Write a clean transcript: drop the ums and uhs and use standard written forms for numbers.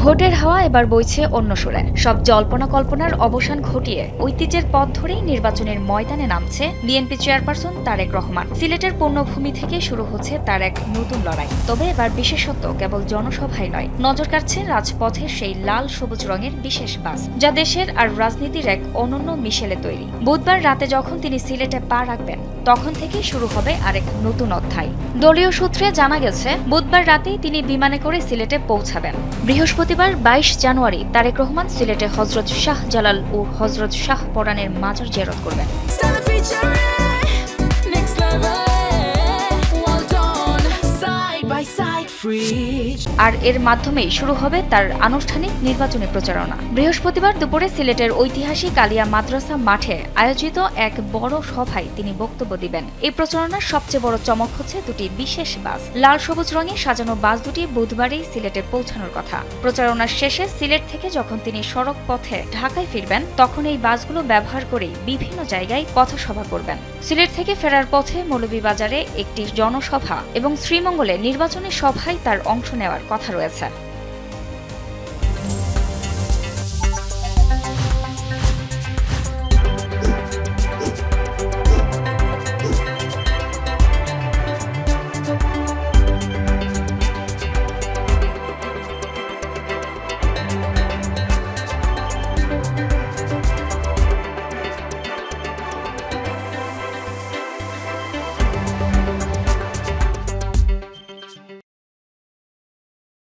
ভোটের হাওয়া এবার বইছে অন্য সুরে। সব জল্পনা কল্পনার অবসান ঘটিয়ে ঐতিহ্যের পথ ধরেই নির্বাচনের ময়দানে নামছে বিএনপি চেয়ারপারসন তারেক রহমান। সিলেটের পূর্ণভূমি থেকে শুরু হচ্ছে তার এক নতুন লড়াই। তবে এবার বিশেষত্ব কেবল জনসভায় নয়, নজর কাটছে রাজপথের সেই লাল সবুজ রঙের বিশেষ বাস, যা দেশের আর রাজনীতির এক অনন্য মিশেলে তৈরি। বুধবার রাতে যখন তিনি সিলেটে পা রাখবেন, তখন থেকেই শুরু হবে আরেক নতুন অধ্যায়। দলীয় সূত্রে জানা গেছে, বুধবার রাতেই তিনি বিমানে করে সিলেটে পৌঁছাবেন। বৃহস্পতিবার ২২ জানুয়ারি তারেক রহমান সিলেটে হজরত শাহ জালাল ও হজরত শাহ পরানের মাজার জিয়ারত করবেন। আর এর মাধ্যমেই শুরু হবে তার আনুষ্ঠানিক নির্বাচনী প্রচারণা। বৃহস্পতিবার দুপুরে সিলেটের ঐতিহাসিক আলিয়া মাদ্রাসা মাঠে আয়োজিত এক বড় সভায় তিনি বক্তব্য দিবেন। এই প্রচারণার সবচেয়ে বড় চমক হচ্ছে দুটি বিশেষ বাস। লাল সবুজ রঙে সাজানো বাস দুটি বুধবারই সিলেটে পৌঁছানোর কথা। প্রচারণার শেষে সিলেট থেকে যখন তিনি সড়ক পথে ঢাকায় ফিরবেন, তখন এই বাসগুলো ব্যবহার করেই বিভিন্ন জায়গায় পথসভা করবেন। সিলেট থেকে ফেরার পথে মৌলভীবাজারে একটি জনসভা এবং শ্রীমঙ্গলে নির্বাচনী সভায় তার অংশ নেওয়ার কথা রয়েছে।